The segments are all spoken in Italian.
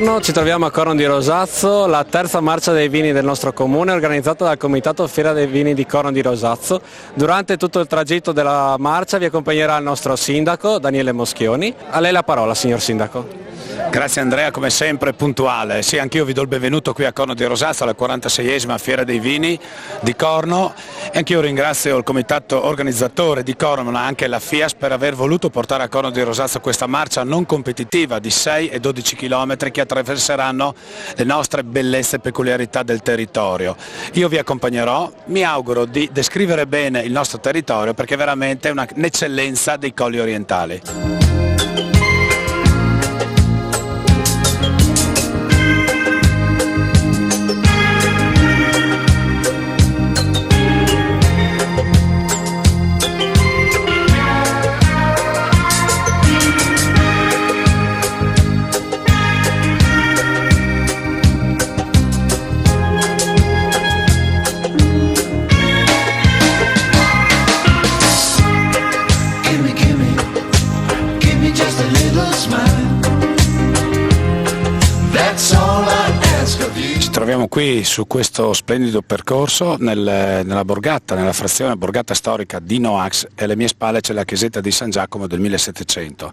Buongiorno, ci troviamo a Corno di Rosazzo, la terza marcia dei vini del nostro comune organizzata dal Comitato Fiera dei Vini di Corno di Rosazzo. Durante tutto il tragitto della marcia vi accompagnerà il nostro sindaco Daniele Moschioni. A lei la parola, signor sindaco. Grazie Andrea, come sempre puntuale. Sì, anch'io vi do il benvenuto qui a Corno di Rosazzo alla 46esima Fiera dei Vini di Corno e anch'io ringrazio il comitato organizzatore di Corno ma anche la FIAS per aver voluto portare a Corno di Rosazzo questa marcia non competitiva di 6 e 12 km che attraverseranno le nostre bellezze e peculiarità del territorio. Io vi accompagnerò, mi auguro di descrivere bene il nostro territorio perché è veramente un'eccellenza dei colli orientali. Ci troviamo qui su questo splendido percorso nella borgata, nella frazione borgata storica di Noax e alle mie spalle c'è la chiesetta di San Giacomo del 1700.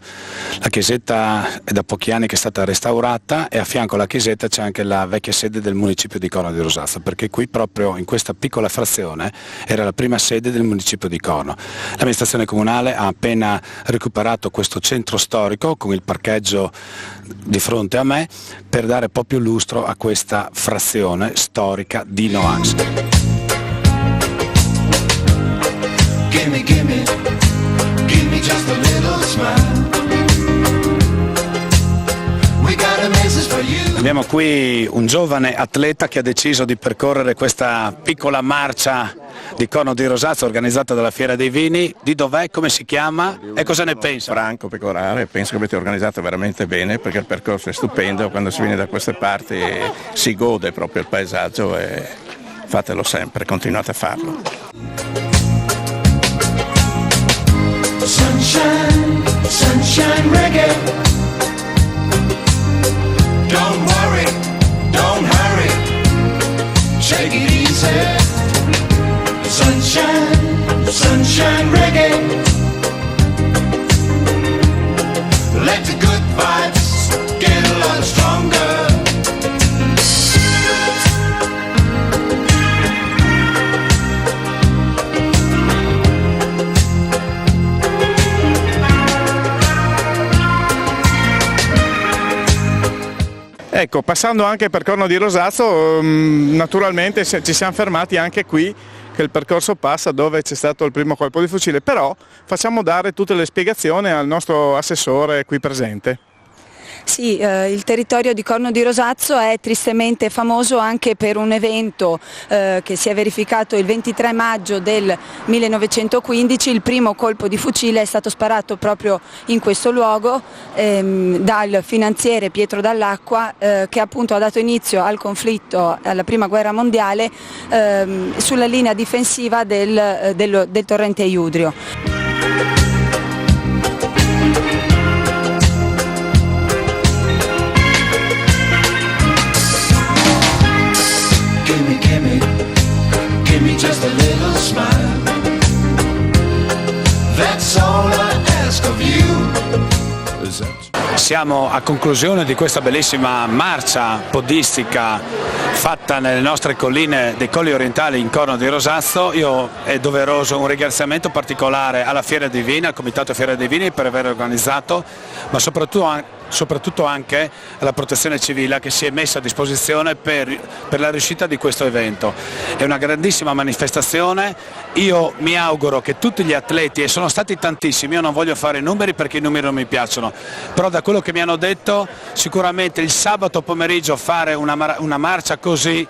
La chiesetta è da pochi anni che è stata restaurata e a fianco alla chiesetta c'è anche la vecchia sede del municipio di Corno di Rosazzo, perché qui proprio in questa piccola frazione era la prima sede del municipio di Corno. L'amministrazione comunale ha appena recuperato questo centro storico con il parcheggio di fronte a me per dare un po' più lustro a questa frazione storica di Noax. Abbiamo qui un giovane atleta che ha deciso di percorrere questa piccola marcia di Corno di Rosazzo organizzata dalla Fiera dei Vini. Di dov'è, come si chiama e cosa ne pensa? Franco Pecorare, penso che avete organizzato veramente bene perché il percorso è stupendo, quando si viene da queste parti si gode proprio il paesaggio e fatelo sempre, continuate a farlo. Sunshine, sunshine reggae. Don't worry, don't hurry, take it easy. Sunshine, sunshine reggae. Let the good vibes get a lot stronger. Ecco, passando anche per Corno di Rosazzo, naturalmente ci siamo fermati anche qui, che il percorso passa dove c'è stato il primo colpo di fucile, però facciamo dare tutte le spiegazioni al nostro assessore qui presente. Sì, il territorio di Corno di Rosazzo è tristemente famoso anche per un evento che si è verificato il 23 maggio del 1915, il primo colpo di fucile è stato sparato proprio in questo luogo dal finanziere Pietro Dall'Acqua che appunto ha dato inizio al conflitto, alla prima guerra mondiale sulla linea difensiva del torrente Iudrio. Just a little smile. That's all I ask of you. Siamo a conclusione di questa bellissima marcia podistica fatta nelle nostre colline dei Colli Orientali in Corno di Rosazzo. È doveroso un ringraziamento particolare alla Fiera dei Vini, al Comitato Fiera dei Vini per aver organizzato, ma soprattutto anche alla Protezione Civile che si è messa a disposizione per la riuscita di questo evento. È una grandissima manifestazione, io mi auguro che tutti gli atleti, e sono stati tantissimi, io non voglio fare i numeri perché i numeri non mi piacciono, però da quello che mi hanno detto sicuramente il sabato pomeriggio fare una marcia così,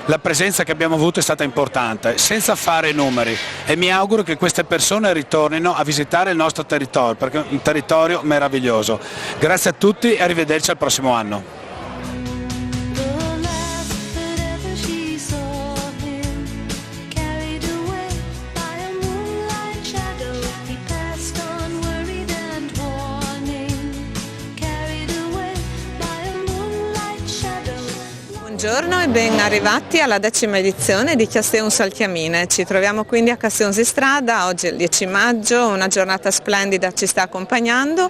la presenza che abbiamo avuto è stata importante, senza fare numeri, e mi auguro che queste persone ritornino a visitare il nostro territorio, perché è un territorio meraviglioso. Grazie a tutti e arrivederci al prossimo anno. Buongiorno e ben arrivati alla 10ª edizione di Chiasteum Salchiamine. Ci troviamo quindi a Castione di Strada, oggi è il 10 maggio, una giornata splendida ci sta accompagnando.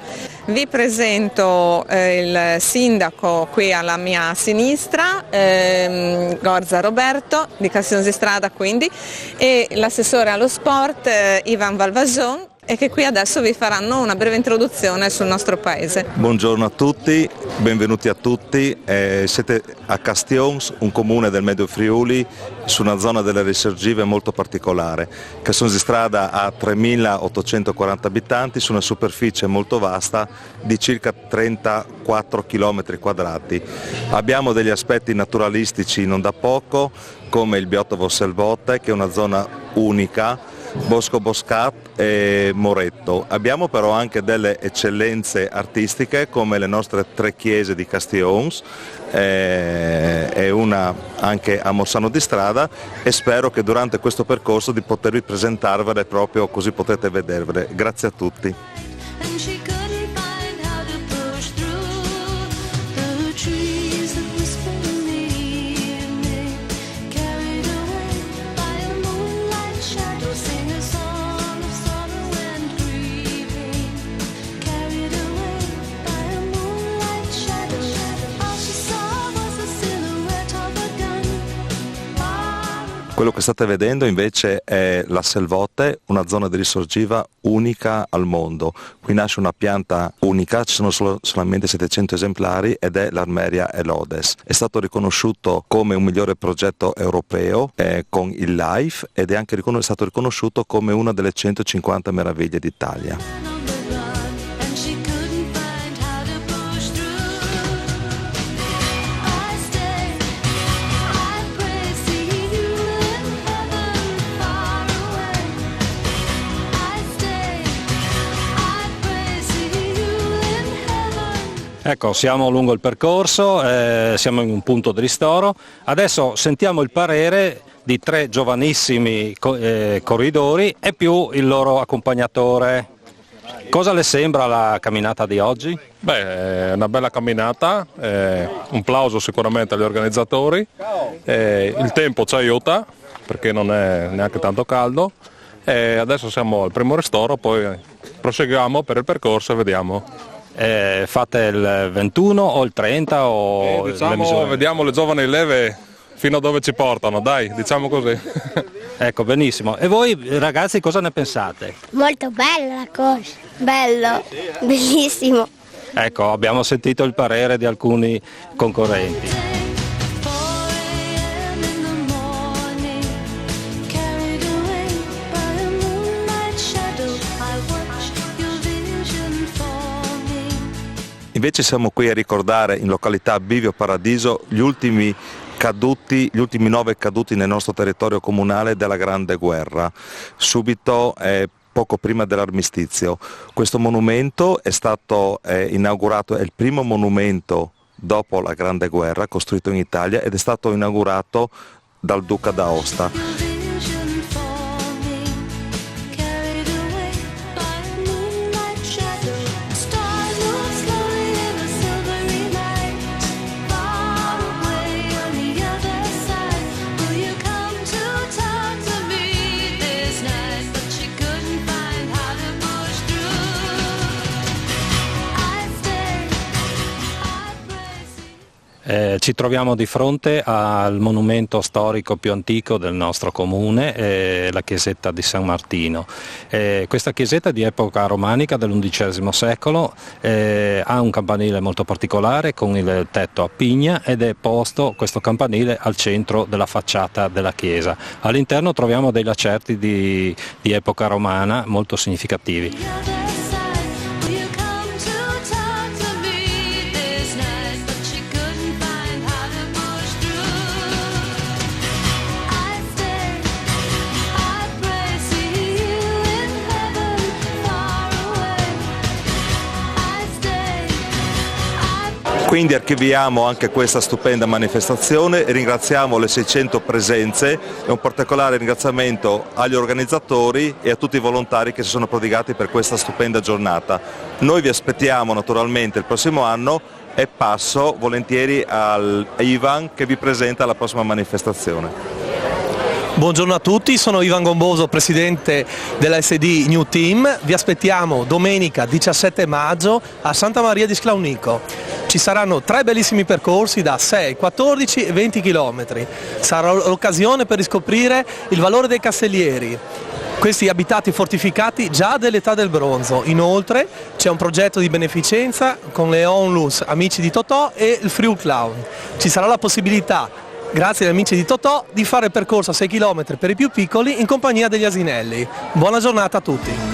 Vi presento il sindaco qui alla mia sinistra, Gorza Roberto di Castione di Strada quindi, e l'assessore allo sport Ivan Valvason, e che qui adesso vi faranno una breve introduzione sul nostro paese. Buongiorno a tutti, benvenuti a tutti. Siete a Castione, un comune del Medio Friuli, su una zona delle Risorgive molto particolare. Castione di Strada ha 3.840 abitanti su una superficie molto vasta di circa 34 km quadrati. Abbiamo degli aspetti naturalistici non da poco, come il biotopo Selvotte, che è una zona unica, Bosco Boscat e Moretto. Abbiamo però anche delle eccellenze artistiche come le nostre 3 chiese di Castione e una anche a Mossano di Strada, e spero che durante questo percorso di potervi presentarvele proprio così potete vedervele. Grazie a tutti. Quello che state vedendo invece è la Selvotte, una zona di risorgiva unica al mondo. Qui nasce una pianta unica, ci sono solamente 700 esemplari ed è l'Armeria Elodes. È stato riconosciuto come un migliore progetto europeo con il LIFE ed è anche stato riconosciuto come una delle 150 meraviglie d'Italia. Ecco, siamo lungo il percorso, siamo in un punto di ristoro. Adesso sentiamo il parere di 3 giovanissimi corridori e più il loro accompagnatore. Cosa le sembra la camminata di oggi? Beh, è una bella camminata, un plauso sicuramente agli organizzatori, il tempo ci aiuta perché non è neanche tanto caldo, e adesso siamo al primo ristoro, poi proseguiamo per il percorso e vediamo. Fate il 21 o il 30 o diciamo, vediamo le giovani leve fino a dove ci portano, dai, diciamo così. Ecco, benissimo. E voi ragazzi cosa ne pensate? Molto bella la cosa, bello, bellissimo. Ecco, abbiamo sentito il parere di alcuni concorrenti. Invece siamo qui a ricordare in località Bivio Paradiso gli ultimi 9 caduti nel nostro territorio comunale della Grande Guerra, subito poco prima dell'armistizio. Questo monumento è stato inaugurato, è il primo monumento dopo la Grande Guerra costruito in Italia ed è stato inaugurato dal Duca d'Aosta. Ci troviamo di fronte al monumento storico più antico del nostro comune, la chiesetta di San Martino. Questa chiesetta è di epoca romanica dell'XI secolo, ha un campanile molto particolare con il tetto a pigna ed è posto questo campanile al centro della facciata della chiesa. All'interno troviamo dei lacerti di epoca romana molto significativi. Quindi archiviamo anche questa stupenda manifestazione, ringraziamo le 600 presenze e un particolare ringraziamento agli organizzatori e a tutti i volontari che si sono prodigati per questa stupenda giornata. Noi vi aspettiamo naturalmente il prossimo anno e passo volentieri a Ivan che vi presenta la prossima manifestazione. Buongiorno a tutti, sono Ivan Gomboso, presidente della SD New Team. Vi aspettiamo domenica 17 maggio a Santa Maria di Sclaunico. Ci saranno 3 bellissimi percorsi da 6, 14 e 20 km. Sarà l'occasione per riscoprire il valore dei castellieri, questi abitati fortificati già dell'età del bronzo. Inoltre c'è un progetto di beneficenza con le Onlus Amici di Totò e il Friul Clown. Ci sarà la possibilità, grazie agli Amici di Totò, di fare il percorso a 6 km per i più piccoli in compagnia degli asinelli. Buona giornata a tutti!